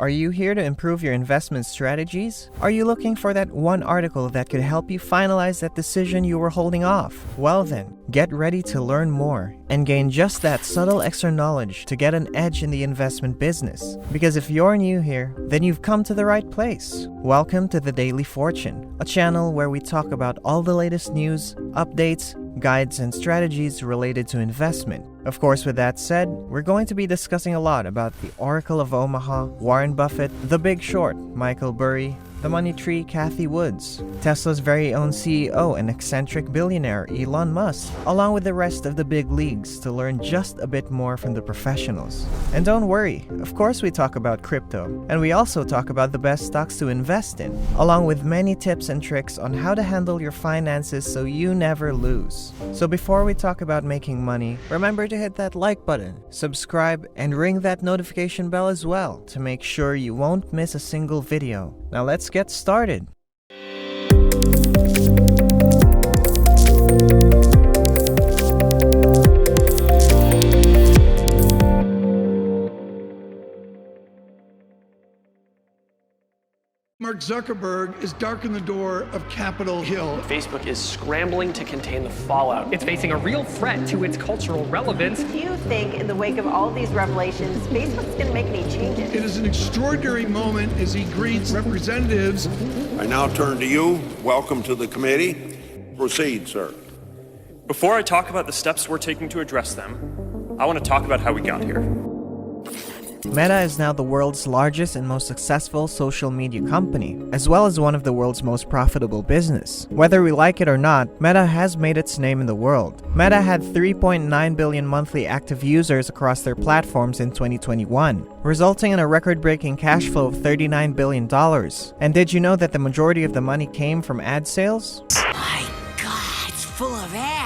Are you here to improve your investment strategies? Are you looking for that one article that could help you finalize that decision you were holding off? Well then, get ready to learn more and gain just that subtle extra knowledge to get an edge in the investment business. Because if you're new here, then you've come to the right place. Welcome to The Daily Fortune, a channel where we talk about all the latest news, updates, guides, and strategies related to investment. Of course, with that said, we're going to be discussing a lot about the Oracle of Omaha, Warren Buffett, The Big Short, Michael Burry, The Money Tree, Cathie Woods, Tesla's very own CEO and eccentric billionaire Elon Musk, along with the rest of the big leagues to learn just a bit more from the professionals. And don't worry, of course we talk about crypto, and we also talk about the best stocks to invest in, along with many tips and tricks on how to handle your finances so you never lose. So before we talk about making money, remember to hit that like button, subscribe, and ring that notification bell as well to make sure you won't miss a single video. Now let's get started. Mark Zuckerberg has darkened the door of Capitol Hill. Facebook is scrambling to contain the fallout. It's facing a real threat to its cultural relevance. Do you think in the wake of all these revelations, Facebook's going to make any changes? It is an extraordinary moment as he greets representatives. I now turn to you. Welcome to the committee. Proceed, sir. Before I talk about the steps we're taking to address them, I want to talk about how we got here. Meta is now the world's largest and most successful social media company, as well as one of the world's most profitable business. Whether we like it or not, Meta has made its name in the world. Meta had 3.9 billion monthly active users across their platforms in 2021, resulting in a record-breaking cash flow of $39 billion. And did you know that the majority of the money came from ad sales? My God, it's full of ads.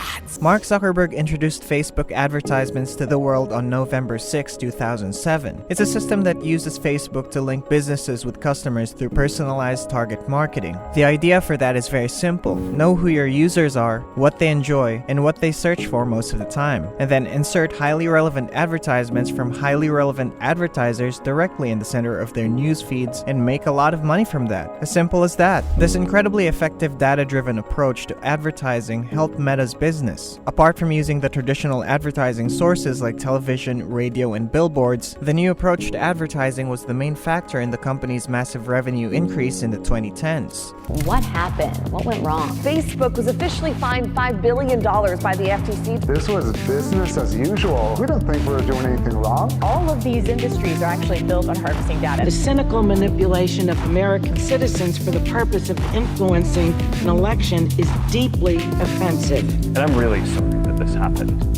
Mark Zuckerberg introduced Facebook advertisements to the world on November 6, 2007. It's a system that uses Facebook to link businesses with customers through personalized target marketing. The idea for that is very simple. Know who your users are, what they enjoy, and what they search for most of the time, and then insert highly relevant advertisements from highly relevant advertisers directly in the center of their news feeds and make a lot of money from that. As simple as that. This incredibly effective data-driven approach to advertising helped Meta's business. Apart from using the traditional advertising sources like television, radio, and billboards, the new approach to advertising was the main factor in the company's massive revenue increase in the 2010s. What happened? What went wrong? Facebook was officially fined $5 billion by the FTC. This was business as usual. We don't think we're doing anything wrong. All of these industries are actually built on harvesting data. The cynical manipulation of American citizens for the purpose of influencing an election is deeply offensive. And I'm really sorry that this happened.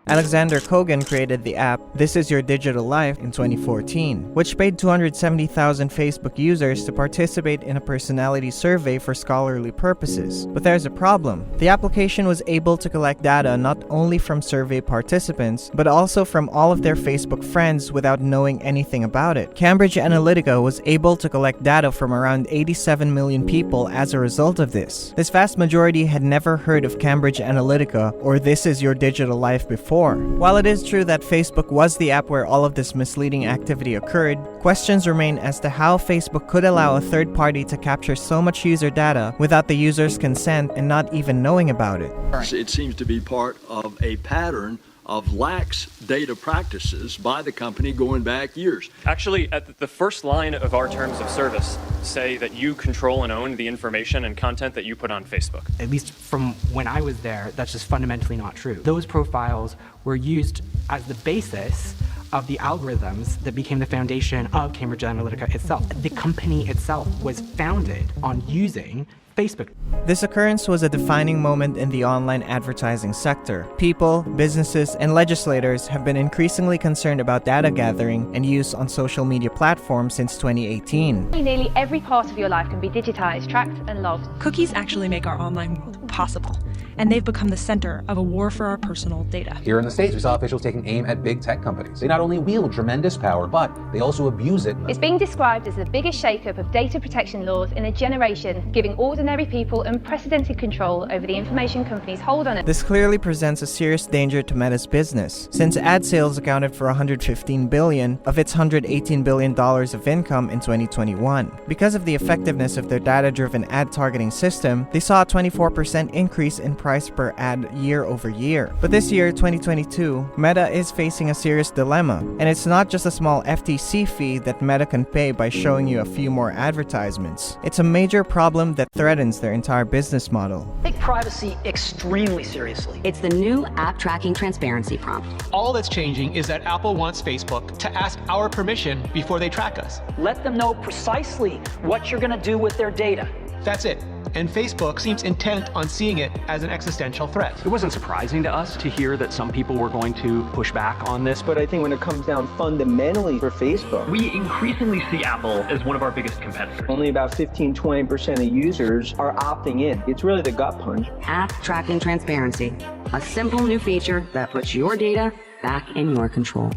Alexander Kogan created the app This Is Your Digital Life in 2014, which paid 270,000 Facebook users to participate in a personality survey for scholarly purposes. But there's a problem. The application was able to collect data not only from survey participants, but also from all of their Facebook friends without knowing anything about it. Cambridge Analytica was able to collect data from around 87 million people as a result of this. This vast majority had never heard of Cambridge Analytica or This Is Your Digital Life before. While it is true that Facebook was the app where all of this misleading activity occurred, questions remain as to how Facebook could allow a third party to capture so much user data without the user's consent and not even knowing about it. It seems to be part of a pattern of lax data practices by the company going back years. Actually, at the first line of our terms of service say that you control and own the information and content that you put on Facebook. At least from when I was there, that's just fundamentally not true. Those profiles were used as the basis of the algorithms that became the foundation of Cambridge Analytica itself. The company itself was founded on using Facebook. This occurrence was a defining moment in the online advertising sector. People, businesses, and legislators have been increasingly concerned about data gathering and use on social media platforms since 2018. Nearly every part of your life can be digitized, tracked, and logged. Cookies actually make our online world possible. and they've become the center of a war for our personal data. Here in the States, we saw officials taking aim at big tech companies. They not only wield tremendous power, but they also abuse it. It's being described as the biggest shake-up of data protection laws in a generation, giving ordinary people unprecedented control over the information companies hold on it. This clearly presents a serious danger to Meta's business, since ad sales accounted for $115 billion of its $118 billion of income in 2021. Because of the effectiveness of their data-driven ad targeting system, they saw a 24% increase in price per ad year over year. But this year, 2022, Meta is facing a serious dilemma, and it's not just a small FTC fee that Meta can pay by showing you a few more advertisements. It's a major problem that threatens their entire business model. Take privacy extremely seriously. It's the new app tracking transparency prompt. All that's changing is that Apple wants Facebook to ask our permission before they track us. Let them know precisely what you're going to do with their data. That's it. And Facebook seems intent on seeing it as an existential threat. It wasn't surprising to us to hear that some people were going to push back on this. But I think when it comes down fundamentally for Facebook, we increasingly see Apple as one of our biggest competitors. Only about 15-20% of users are opting in. It's really the gut punch. App tracking transparency, a simple new feature that puts your data back in your control.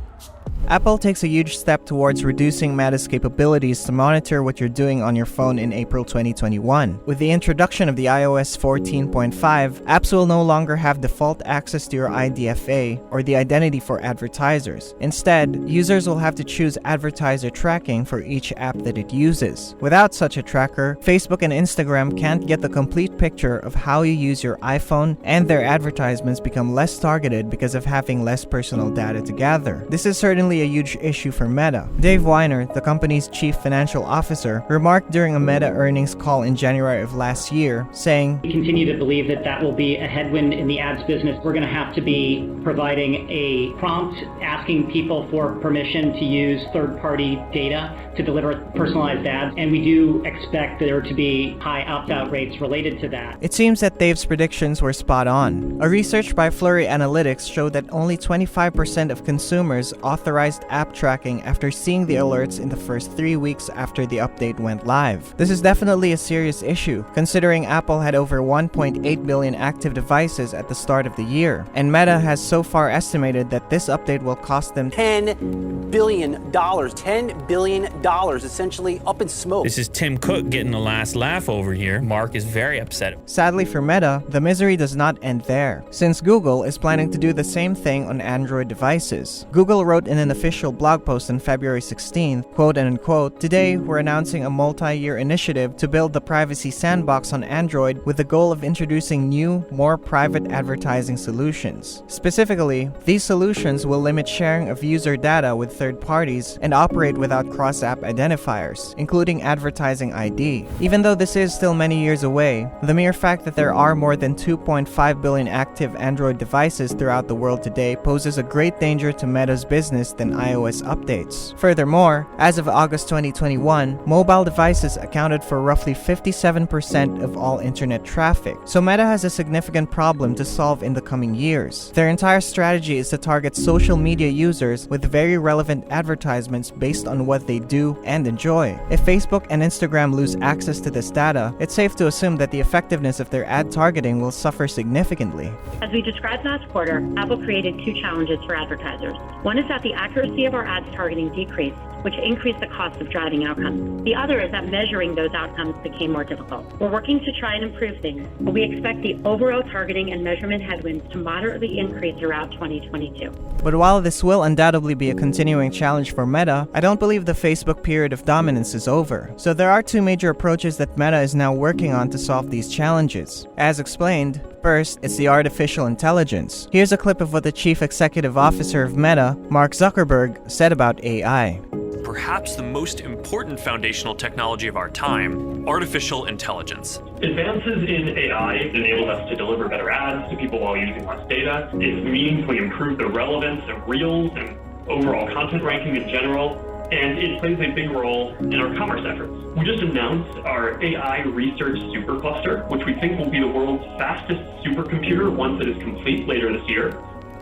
Apple takes a huge step towards reducing Meta's capabilities to monitor what you're doing on your phone in April 2021. With the introduction of the iOS 14.5, apps will no longer have default access to your IDFA or the identity for advertisers. Instead, users will have to choose advertiser tracking for each app that it uses. Without such a tracker, Facebook and Instagram can't get the complete picture of how you use your iPhone, and their advertisements become less targeted because of having less personal data to gather. This is certainly a huge issue for Meta. Dave Weiner, the company's chief financial officer, remarked during a Meta earnings call in January of last year, saying, "We continue to believe that that will be a headwind in the ads business. We're going to have to be providing a prompt asking people for permission to use third-party data to deliver personalized ads, and we do expect there to be high opt-out rates related to that." It seems that Dave's predictions were spot on. A research by Flurry Analytics showed that only 25% of consumers authorized app tracking after seeing the alerts in the first 3 weeks after the update went live. This is definitely a serious issue, considering Apple had over 1.8 billion active devices at the start of the year, and Meta has so far estimated that this update will cost them $10 billion. $10 billion, essentially up in smoke. This is Tim Cook getting the last laugh over here. Mark is very upset. Sadly for Meta, the misery does not end there, since Google is planning to do the same thing on Android devices. Google wrote in an official blog post on February 16th, quote and unquote, "Today, we're announcing a multi-year initiative to build the privacy sandbox on Android with the goal of introducing new, more private advertising solutions. Specifically, these solutions will limit sharing of user data with third parties and operate without cross-app identifiers, including advertising ID." Even though this is still many years away, the mere fact that there are more than 2.5 billion active Android devices throughout the world today poses a great danger to Meta's business than iOS updates. Furthermore, as of August 2021, mobile devices accounted for roughly 57% of all internet traffic, so Meta has a significant problem to solve in the coming years. Their entire strategy is to target social media users with very relevant advertisements based on what they do and enjoy. If Facebook and Instagram lose access to this data, it's safe to assume that the effectiveness of their ad targeting will suffer significantly. As we described last quarter, Apple created two challenges for advertisers. One is that the accuracy of our ads targeting decreased, which increased the cost of driving outcomes. The other is that measuring those outcomes became more difficult. We're working to try and improve things, but we expect the overall targeting and measurement headwinds to moderately increase throughout 2022. But while this will undoubtedly be a continuing challenge for Meta, I don't believe the Facebook period of dominance is over. So there are two major approaches that Meta is now working on to solve these challenges. As explained, first, it's the artificial intelligence. Here's a clip of what the Chief Executive Officer of Meta, Mark Zuckerberg, said about AI. Perhaps the most important foundational technology of our time, artificial intelligence. Advances in AI enable us to deliver better ads to people while using less data. It's meaningfully improved the relevance of Reels and overall content ranking in general, and it plays a big role in our commerce efforts. We just announced our AI research supercluster, which we think will be the world's fastest supercomputer once it is complete later this year.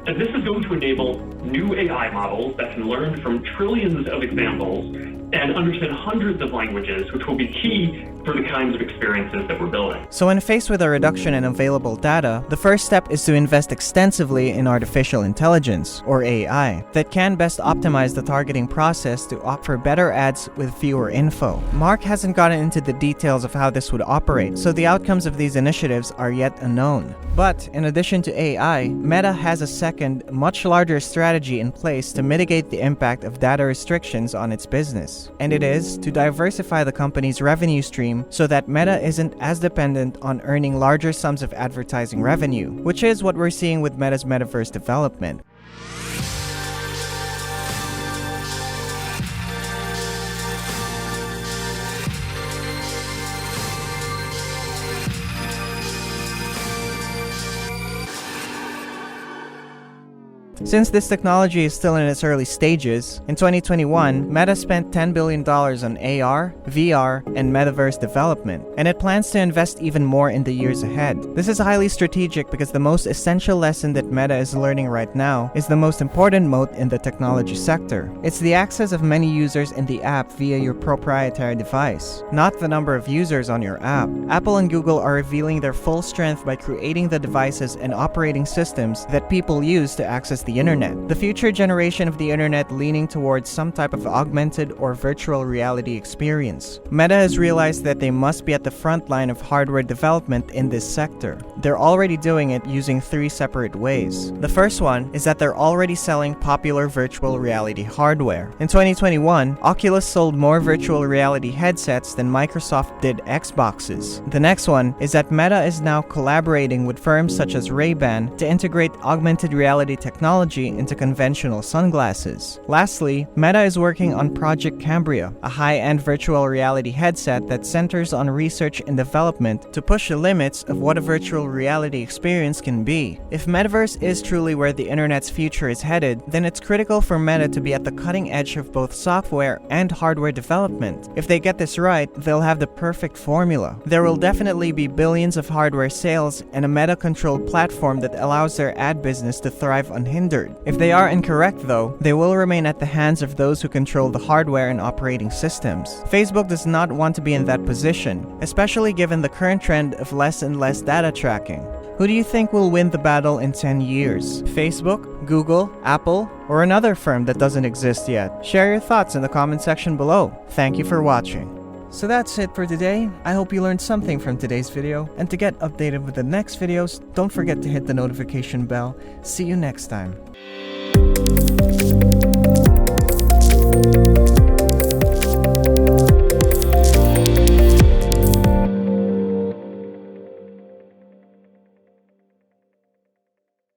And this is going to enable new AI models that can learn from trillions of examples and understand hundreds of languages, which will be key for the kinds of experiences that we're building. So when faced with a reduction in available data, the first step is to invest extensively in artificial intelligence, or AI, that can best optimize the targeting process to offer better ads with fewer info. Mark hasn't gotten into the details of how this would operate, so the outcomes of these initiatives are yet unknown. But in addition to AI, Meta has a second, much larger strategy in place to mitigate the impact of data restrictions on its business. And it is to diversify the company's revenue stream so that Meta isn't as dependent on earning larger sums of advertising revenue, which is what we're seeing with Meta's metaverse development. Since this technology is still in its early stages, in 2021, Meta spent $10 billion on AR, VR, and metaverse development, and it plans to invest even more in the years ahead. This is highly strategic because the most essential lesson that Meta is learning right now is the most important moat in the technology sector. It's the access of many users in the app via your proprietary device, not the number of users on your app. Apple and Google are revealing their full strength by creating the devices and operating systems that people use to access the internet. The future generation of the internet leaning towards some type of augmented or virtual reality experience. Meta has realized that they must be at the front line of hardware development in this sector. They're already doing it using 3 separate ways. The first one is that they're already selling popular virtual reality hardware. In 2021, Oculus sold more virtual reality headsets than Microsoft did Xboxes. The next one is that Meta is now collaborating with firms such as Ray-Ban to integrate augmented reality technology into conventional sunglasses. Lastly, Meta is working on Project Cambria, a high-end virtual reality headset that centers on research and development to push the limits of what a virtual reality experience can be. If metaverse is truly where the internet's future is headed, then it's critical for Meta to be at the cutting edge of both software and hardware development. If they get this right, they'll have the perfect formula. There will definitely be billions of hardware sales and a Meta-controlled platform that allows their ad business to thrive unhindered. If they are incorrect though, they will remain at the hands of those who control the hardware and operating systems. Facebook does not want to be in that position, especially given the current trend of less and less data tracking. Who do you think will win the battle in 10 years? Facebook, Google, Apple, or another firm that doesn't exist yet? Share your thoughts in the comment section below. Thank you for watching. So that's it for today. I hope you learned something from today's video, and to get updated with the next videos, don't forget to hit the notification bell. See you next time.